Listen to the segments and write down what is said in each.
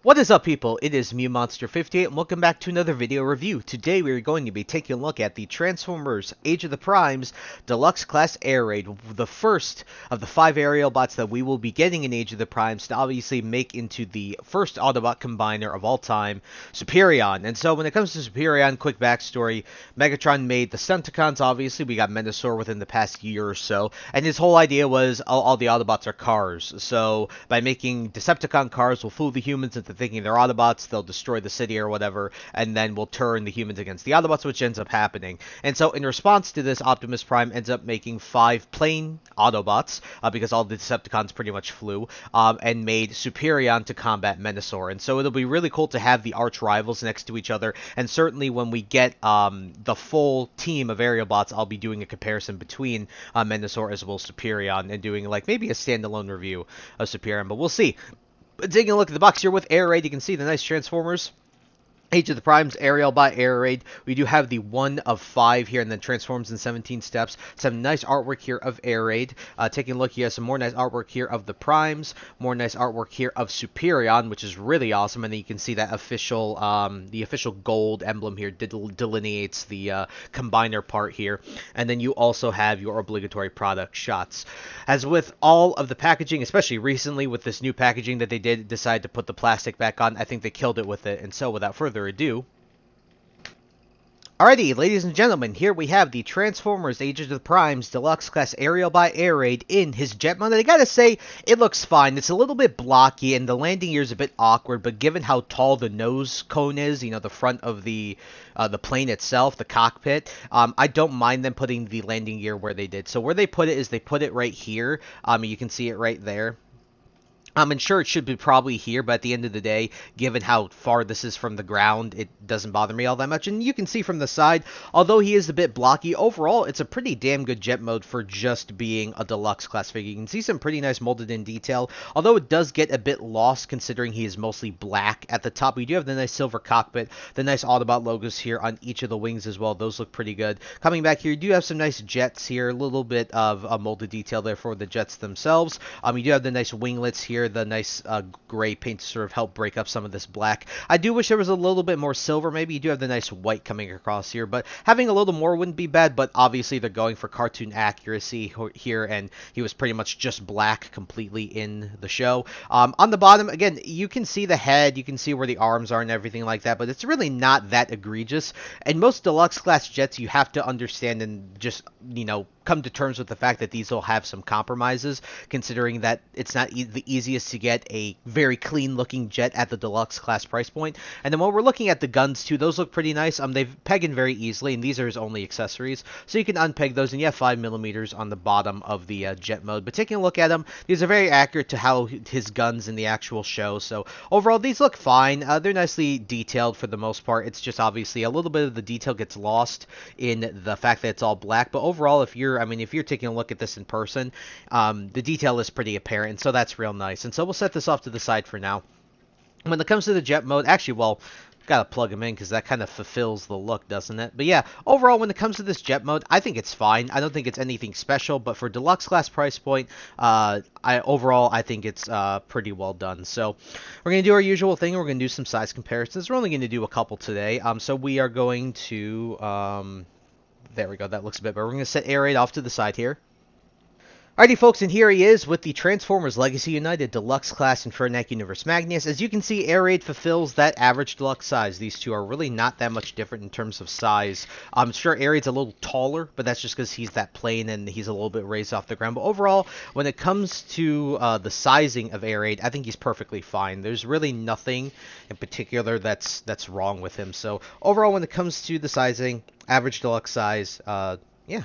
What is up, people? It is MewMonster58 and welcome back to another video review. Today we are going to be taking a look at the Transformers Age of the Primes Deluxe Class Air Raid, the first of the 5 Aerialbots that we will be getting in Age of the Primes to obviously make into the first Autobot combiner of all time, Superion. And so when it comes to Superion, quick backstory, Megatron made the Stunticons. Obviously we got Menasor within the past year or so, and his whole idea was all the Autobots are cars. So by making Decepticon cars, we'll fool the humans into thinking they're Autobots, they'll destroy the city or whatever, and then we'll turn the humans against the Autobots, which ends up happening. And so in response to this, Optimus Prime ends up making 5 plain Autobots, because all the Decepticons pretty much flew, and made Superion to combat Menasor. And so it'll be really cool to have the arch rivals next to each other, and certainly when we get the full team of Aerialbots, I'll be doing a comparison between Menasor as well as Superion, and doing like maybe a standalone review of Superion, but we'll see. Taking a look at the box here with Air Raid, you can see the nice Transformers Age of the Primes Aerialbot Air Raid. We do have the 1 of 5 here, and then transforms in 17 steps. Some nice artwork here of Air Raid. Taking a look here, some more nice artwork here of the Primes. More nice artwork here of Superion, which is really awesome. And then you can see that official, the official gold emblem here delineates the combiner part here. And then you also have your obligatory product shots. As with all of the packaging, especially recently with this new packaging that they did decide to put the plastic back on, I think they killed it with it. And so without further ado, alrighty, ladies and gentlemen, here we have the Transformers Age of the Primes Deluxe Class Aerialbot Air Raid in his jet mode. I gotta say, it looks fine. It's a little bit blocky, and the landing gear is a bit awkward, but given how tall the nose cone is, you know, the front of the plane itself, the cockpit, I don't mind them putting the landing gear where they did. So where they put it is they put it right here. You can see it right there. I'm sure it should be probably here, but at the end of the day, given how far this is from the ground, it doesn't bother me all that much. And you can see from the side, although he is a bit blocky, overall, it's a pretty damn good jet mode for just being a deluxe class figure. You can see some pretty nice molded in detail, although it does get a bit lost considering he is mostly black. At the top, we do have the nice silver cockpit, the nice Autobot logos here on each of the wings as well. Those look pretty good. Coming back here, you do have some nice jets here, a little bit of a molded detail there for the jets themselves. You do have the nice winglets here, the nice gray paint to sort of help break up some of this black. I do wish there was a little bit more silver. Maybe you do have the nice white coming across here, but having a little more wouldn't be bad. But obviously they're going for cartoon accuracy here, and he was pretty much just black completely in the show. On the bottom, again, you can see the head, you can see where the arms are and everything like that, but it's really not that egregious. And most deluxe class jets, you have to understand and just, you know, come to terms with the fact that these will have some compromises, considering that it's not the easiest to get a very clean looking jet at the deluxe class price point. And then when we're looking at the guns too, those look pretty nice. They've pegged in very easily, and these are his only accessories, so you can unpeg those, and you have 5mm on the bottom of the jet mode. But taking a look at them, these are very accurate to how his guns in the actual show. So overall, these look fine. They're nicely detailed for the most part. It's just obviously a little bit of the detail gets lost in the fact that it's all black. But overall, if you're taking a look at this in person, the detail is pretty apparent, so that's real nice. And so we'll set this off to the side for now. When it comes to the jet mode, actually, well, gotta plug them in because that kind of fulfills the look, doesn't it? But yeah, overall, when it comes to this jet mode, I think it's fine. I don't think it's anything special, but for deluxe class price point, I think it's pretty well done. So we're gonna do our usual thing. We're gonna do some size comparisons. We're only gonna do a couple today. So we are going to there we go. That looks a bit better. We're going to set Air Raid off to the side here. Alrighty, folks, and here he is with the Transformers Legacy United Deluxe Class Infernac Universe Magnus. As you can see, Air Raid fulfills that average deluxe size. These two are really not that much different in terms of size. I'm sure Air Raid's a little taller, but that's just because he's that plane and he's a little bit raised off the ground. But overall, when it comes to the sizing of Air Raid, I think he's perfectly fine. There's really nothing in particular that's wrong with him. So overall, when it comes to the sizing, average deluxe size, yeah.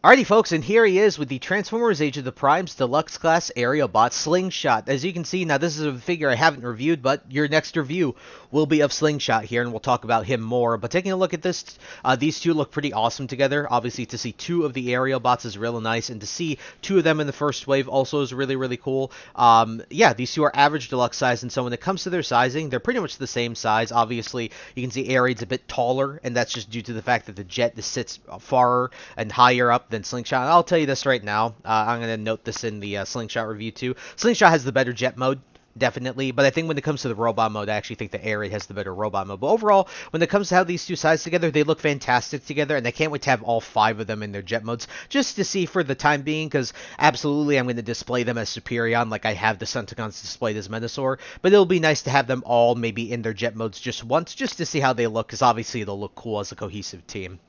Alrighty, folks, and here he is with the Transformers Age of the Primes Deluxe Class Aerialbot Slingshot. As you can see, now this is a figure I haven't reviewed, but your next review will be of Slingshot here, and we'll talk about him more. But taking a look at this, these two look pretty awesome together. Obviously, to see 2 of the Aerialbots is really nice, and to see 2 of them in the first wave also is really, really cool. Yeah, these two are average deluxe size, and so when it comes to their sizing, they're pretty much the same size. Obviously, you can see Air Raid's a bit taller, and that's just due to the fact that the jet sits far and higher up than Slingshot. I'll tell you this right now. I'm going to note this in the Slingshot review too. Slingshot has the better jet mode. definitely. But I think when it comes to the robot mode, I actually think the Air Raid has the better robot mode. But overall, when it comes to how these two sides together, they look fantastic together, and I can't wait to have all 5 of them in their jet modes, just to see for the time being, because absolutely I'm going to display them as Superion, like I have the Senticons displayed as Menasor, but it'll be nice to have them all maybe in their jet modes just once, just to see how they look, because obviously they'll look cool as a cohesive team.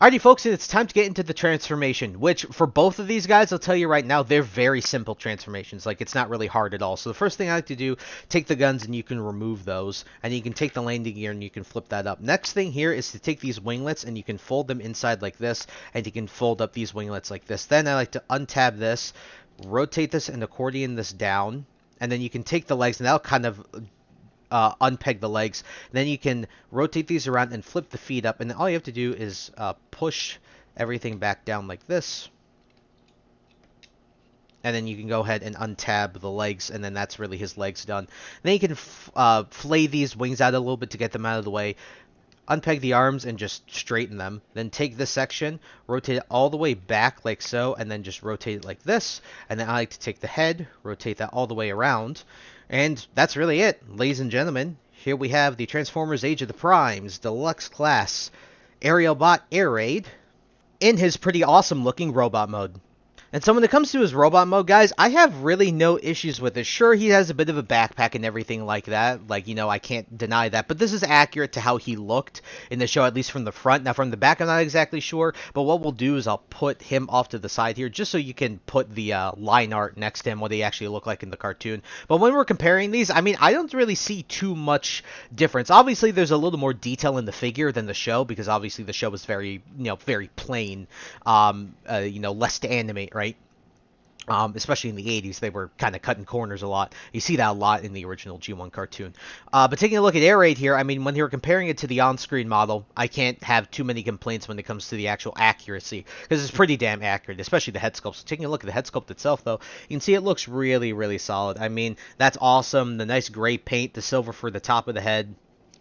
Alrighty, folks, it's time to get into the transformation, which for both of these guys, I'll tell you right now, they're very simple transformations. Like, it's not really hard at all. So the first thing I like to do, take the guns and you can remove those, and you can take the landing gear and you can flip that up. Next thing here is to take these winglets and you can fold them inside like this, and you can fold up these winglets like this. Then I like to untab this, rotate this and accordion this down, and then you can take the legs and that'll kind of unpeg the legs. Then you can rotate these around and flip the feet up, and all you have to do is push everything back down like this, and then you can go ahead and untab the legs, and then that's really his legs done. Then you can flay these wings out a little bit to get them out of the way, unpeg the arms and just straighten them, then take this section, rotate it all the way back like so, and then just rotate it like this. And then I like to take the head, rotate that all the way around, and that's really it. Ladies and gentlemen, here we have the Transformers Age of the Primes Deluxe Class Aerialbot Air Raid in his pretty awesome looking robot mode. And so when it comes to his robot mode, guys, I have really no issues with it. Sure, he has a bit of a backpack and everything like that. Like, you know, I can't deny that. But this is accurate to how he looked in the show, at least from the front. Now, from the back, I'm not exactly sure. But what we'll do is I'll put him off to the side here, just so you can put the line art next to him, what they actually look like in the cartoon. But when we're comparing these, I mean, I don't really see too much difference. Obviously, there's a little more detail in the figure than the show, because obviously the show was very, very plain, less to animate, right? Especially in the 80s, they were kind of cutting corners a lot. You see that a lot in the original G1 cartoon. But taking a look at Air Raid here, I mean, when you're comparing it to the on-screen model, I can't have too many complaints when it comes to the actual accuracy, because it's pretty damn accurate, especially the head sculpt. So taking a look at the head sculpt itself, though, you can see it looks really, really solid. I mean, that's awesome. The nice gray paint, the silver for the top of the head.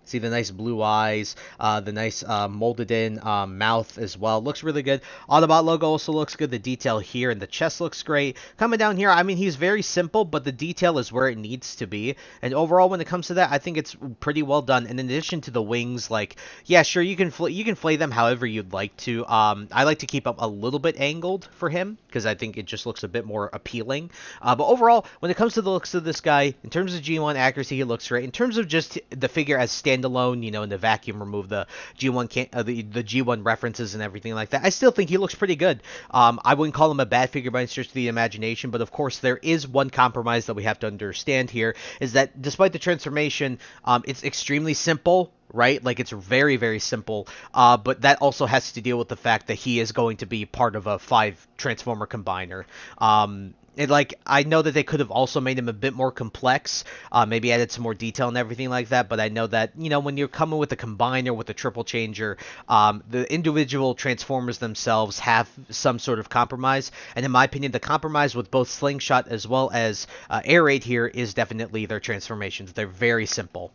See the nice blue eyes, the nice molded in mouth as well. Looks really good. Autobot logo also looks good. The detail here and the chest looks great. Coming down here, I mean, he's very simple, but the detail is where it needs to be. And overall, when it comes to that, I think it's pretty well done. And in addition to the wings, like, yeah, sure, you can flay them however you'd like to. I like to keep them a little bit angled for him, because I think it just looks a bit more appealing. But overall, when it comes to the looks of this guy, in terms of G1 accuracy, he looks great. In terms of just the figure as standalone, in the vacuum, remove the the G1 references and everything like that, I still think he looks pretty good. I wouldn't call him a bad figure by any stretch of the imagination, but of course there is one compromise that we have to understand here, is that despite the transformation, it's extremely simple, right? Like, it's very, very simple, but that also has to deal with the fact that he is going to be part of a 5 Transformer combiner. I know that they could have also made him a bit more complex, maybe added some more detail and everything like that, but I know that, when you're coming with a combiner, with a triple changer, the individual Transformers themselves have some sort of compromise, and in my opinion, the compromise with both Slingshot as well as Air Raid here is definitely their transformations. They're very simple.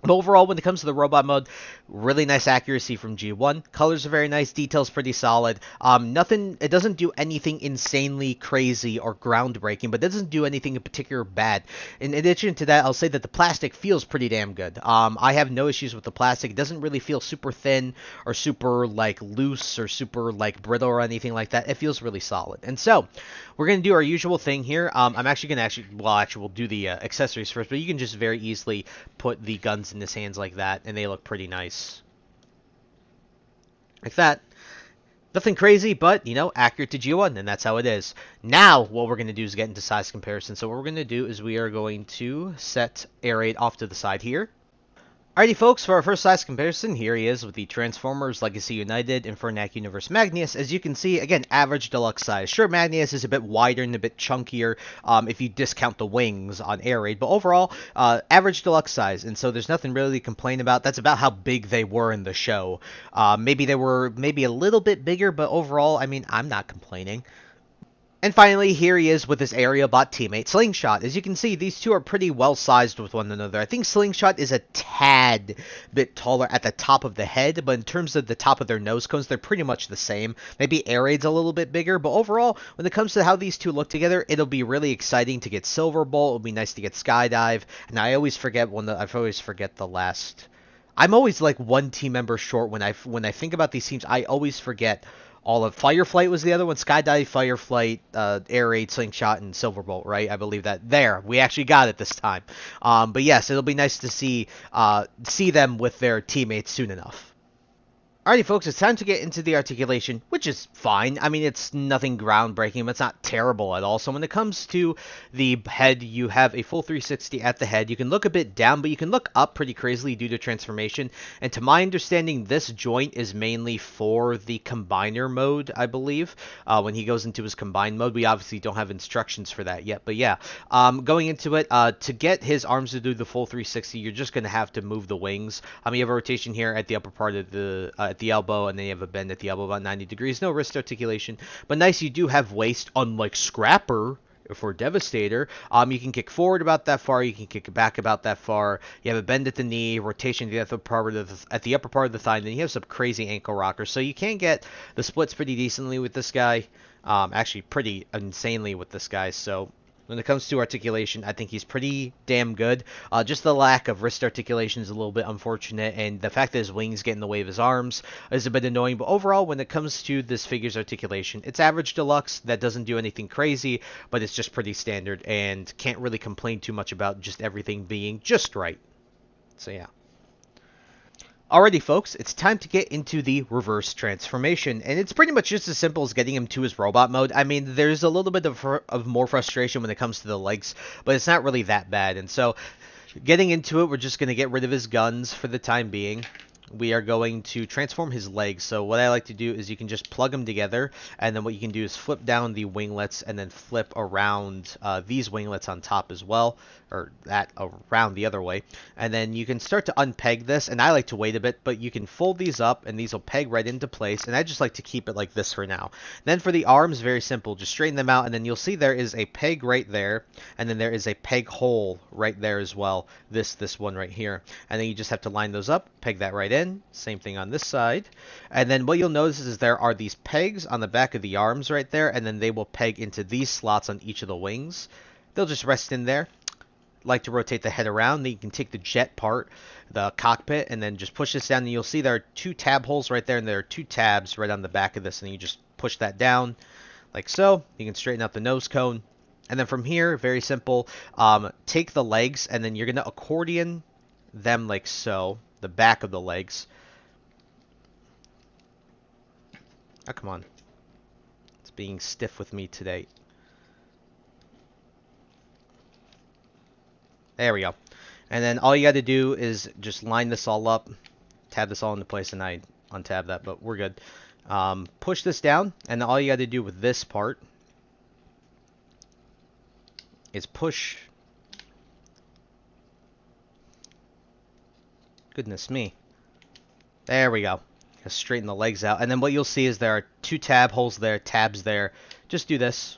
But overall, when it comes to the robot mode, really nice accuracy from G1. Colors are very nice. Details pretty solid. It doesn't do anything insanely crazy or groundbreaking, but it doesn't do anything in particular bad. In addition to that, I'll say that the plastic feels pretty damn good. I have no issues with the plastic. It doesn't really feel super thin or super, loose or super, brittle or anything like that. It feels really solid. And so, we're going to do our usual thing here. I'm actually going to we'll do the accessories first, but you can just very easily put the guns in his hands like that, and they look pretty nice. Like that. Nothing crazy, but, accurate to G1, and that's how it is. Now, what we're going to do is get into size comparison. So what we're going to do is we are going to set Air Raid off to the side here. Alrighty, folks, for our first size comparison, here he is with the Transformers Legacy United Infernac Universe Magnius. As you can see, again, average deluxe size. Sure, Magnius is a bit wider and a bit chunkier if you discount the wings on Air Raid, but overall, average deluxe size, and so there's nothing really to complain about. That's about how big they were in the show. Maybe they were a little bit bigger, but overall, I mean, I'm not complaining. And finally, here he is with his Aerialbot teammate, Slingshot. As you can see, these two are pretty well-sized with one another. I think Slingshot is a tad bit taller at the top of the head, but in terms of the top of their nose cones, they're pretty much the same. Maybe Air Raid's a little bit bigger, but overall, when it comes to how these two look together, it'll be really exciting to get Silverbolt. It'll be nice to get Skydive, and I always forget the last. I'm always like one team member short when I think about these teams. I always forget all of Fireflight was the other one. Skydive, Fireflight, Air Raid, Slingshot, and Silverbolt, right? I believe that. There, we actually got it this time. But yes, it'll be nice to see them with their teammates soon enough. Alrighty, folks, it's time to get into the articulation, which is fine. I mean, it's nothing groundbreaking, but it's not terrible at all. So when it comes to the head, you have a full 360 at the head. You can look a bit down, but you can look up pretty crazily due to transformation. And to my understanding, this joint is mainly for the combiner mode, I believe. When he goes into his combined mode, we obviously don't have instructions for that yet. But yeah, going into it, to get his arms to do the full 360, you're just going to have to move the wings. You have a rotation here at the upper part of the elbow, and then you have a bend at the elbow about 90 degrees. No wrist articulation, but nice. You do have waist, unlike Scrapper for Devastator. You can kick forward about that far. You can kick back about that far. You have a bend at the knee, rotation at the upper part of the thigh, and then you have some crazy ankle rockers. So you can get the splits pretty decently with this guy. Actually, pretty insanely with this guy. So when it comes to articulation, I think he's pretty damn good. Just the lack of wrist articulation is a little bit unfortunate, and the fact that his wings get in the way of his arms is a bit annoying. But overall, when it comes to this figure's articulation, it's average deluxe. That doesn't do anything crazy, but it's just pretty standard, and can't really complain too much about just everything being just right. So yeah. Alrighty, folks, it's time to get into the reverse transformation, and it's pretty much just as simple as getting him to his robot mode. I mean, there's a little bit of more frustration when it comes to the legs, but it's not really that bad. And so, getting into it, we're just going to get rid of his guns for the time being. We are going to transform his legs. So what I like to do is you can just plug them together, and then what you can do is flip down the winglets and then flip around these winglets on top as well, or that around the other way. And then you can start to unpeg this, and I like to wait a bit, but you can fold these up and these will peg right into place, and I just like to keep it like this for now. Then for the arms, very simple, just straighten them out, and then you'll see there is a peg right there, and then there is a peg hole right there as well, this one right here. And then you just have to line those up, peg that right in. Same thing on this side. And then what you'll notice is there are these pegs on the back of the arms right there, and then they will peg into these slots on each of the wings. They'll just rest in there. Like to rotate the head around, then you can take the jet part, the cockpit, and then just push this down, and you'll see there are two tab holes right there, and there are two tabs right on the back of this, and you just push that down like so. You can straighten out the nose cone, and then from here, very simple, take the legs, and then you're going to accordion them like so, the back of the legs. Oh, come on. It's being stiff with me today. There we go. And then all you got to do is just line this all up, tab this all into place, and I untab that, but we're good. Push this down, and all you got to do with this part is push. Goodness me. There we go. Just straighten the legs out. And then what you'll see is there are two tab holes there, tabs there. Just do this.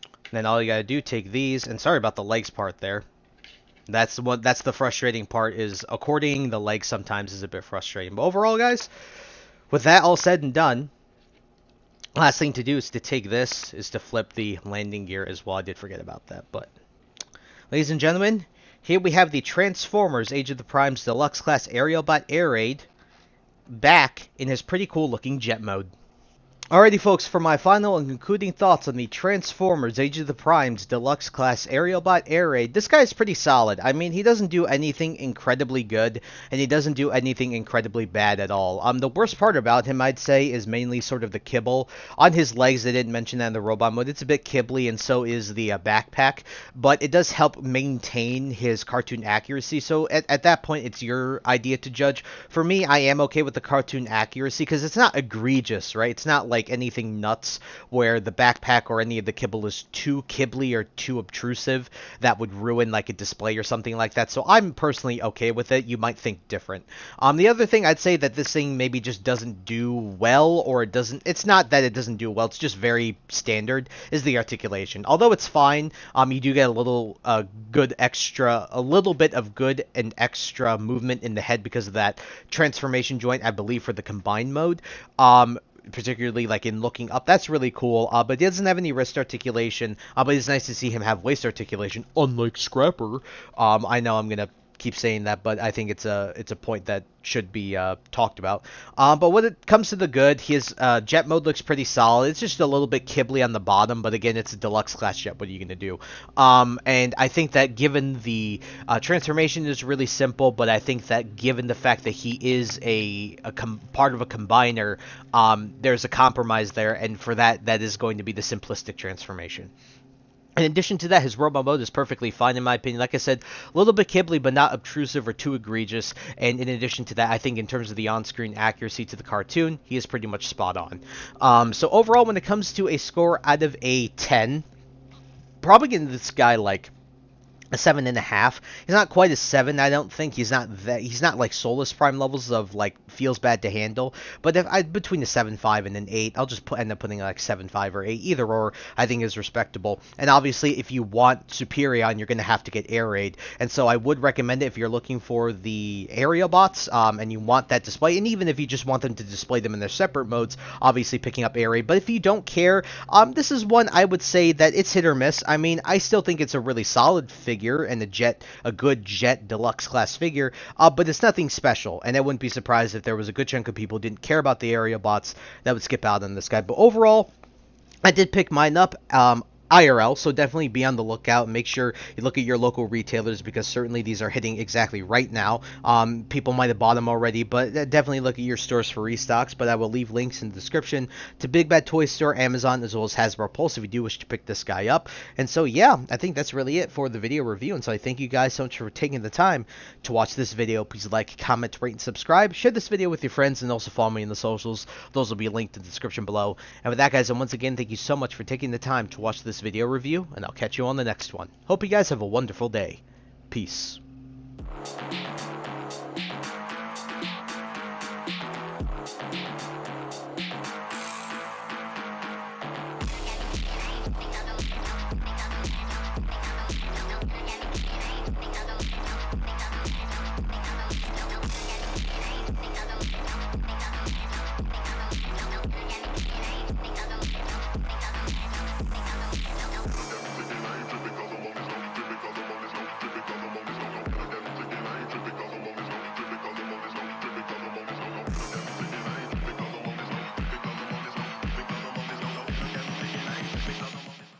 And then all you got to do, take these, and sorry about the legs part there. That's the frustrating part, is accordioning the legs sometimes is a bit frustrating. But overall, guys, with that all said and done, last thing to do is to take this, is to flip the landing gear as well. I did forget about that. But, ladies and gentlemen, here we have the Transformers Age of the Primes Deluxe Class Aerialbot Air Raid back in his pretty cool looking jet mode. Alrighty, folks, for my final and concluding thoughts on the Transformers Age of the Primes Deluxe Class Aerialbot Air Raid, this guy is pretty solid. I mean, he doesn't do anything incredibly good, and he doesn't do anything incredibly bad at all. The worst part about him, I'd say, is mainly sort of the kibble. On his legs, they didn't mention that in the robot mode. It's a bit kibbly, and so is the backpack, but it does help maintain his cartoon accuracy, so at that point, it's your idea to judge. For me, I am okay with the cartoon accuracy, because it's not egregious, right? It's not like like anything nuts where the backpack or any of the kibble is too kibbly or too obtrusive that would ruin like a display or something like that. So I'm personally okay with it. You might think different. The other thing I'd say that this thing maybe just doesn't do well, or it's not that it doesn't do well, it's just very standard, is the articulation. Although it's fine, you do get a little a little bit of good and extra movement in the head because of that transformation joint, I believe, for the combined mode. Particularly like in looking up, that's really cool. But he doesn't have any wrist articulation. But it's nice to see him have waist articulation, unlike Scrapper. I know I'm gonna keep saying that, but I think it's a point that should be talked about. But when it comes to the good, his jet mode looks pretty solid. It's just a little bit kibbly on the bottom, but again, it's a deluxe class jet. What are you gonna do? And I think that given the transformation is really simple, but I think that given the fact that he is part of a combiner, there's a compromise there, and for that is going to be the simplistic transformation. In addition to that, his robot mode is perfectly fine in my opinion. Like I said, a little bit kibbly, but not obtrusive or too egregious. And in addition to that, I think in terms of the on-screen accuracy to the cartoon, he is pretty much spot on. So overall, when it comes to a score out of a 10, probably giving this guy like a 7.5. He's not quite a 7, I don't think. He's not like Solus Prime levels of like feels bad to handle. But between a 7.5 and an 8, I'll just end up putting like 7.5 or 8. Either or, I think is respectable. And obviously, if you want Superion, you're gonna have to get Air Raid. And so I would recommend it if you're looking for the Aerialbots, and you want that display. And even if you just want them to display them in their separate modes, obviously picking up Air Raid. But if you don't care, this is one I would say that it's hit or miss. I mean, I still think it's a really solid figure and a good jet deluxe class figure, but it's nothing special, and I wouldn't be surprised if there was a good chunk of people who didn't care about the Aerialbots that would skip out on this guy. But overall, I did pick mine up IRL, so definitely be on the lookout and make sure you look at your local retailers, because certainly these are hitting exactly right now. People might have bought them already, but definitely look at your stores for restocks. But I will leave links in the description to Big Bad Toy Store, Amazon, as well as Hasbro Pulse if you do wish to pick this guy up. And so yeah, I think that's really it for the video review, and so I thank you guys so much for taking the time to watch this video. Please like, comment, rate, and subscribe. Share this video with your friends, and also follow me in the socials. Those will be linked in the description below. And with that, guys, and once again, thank you so much for taking the time to watch this video review, and I'll catch you on the next one. Hope you guys have a wonderful day. Peace.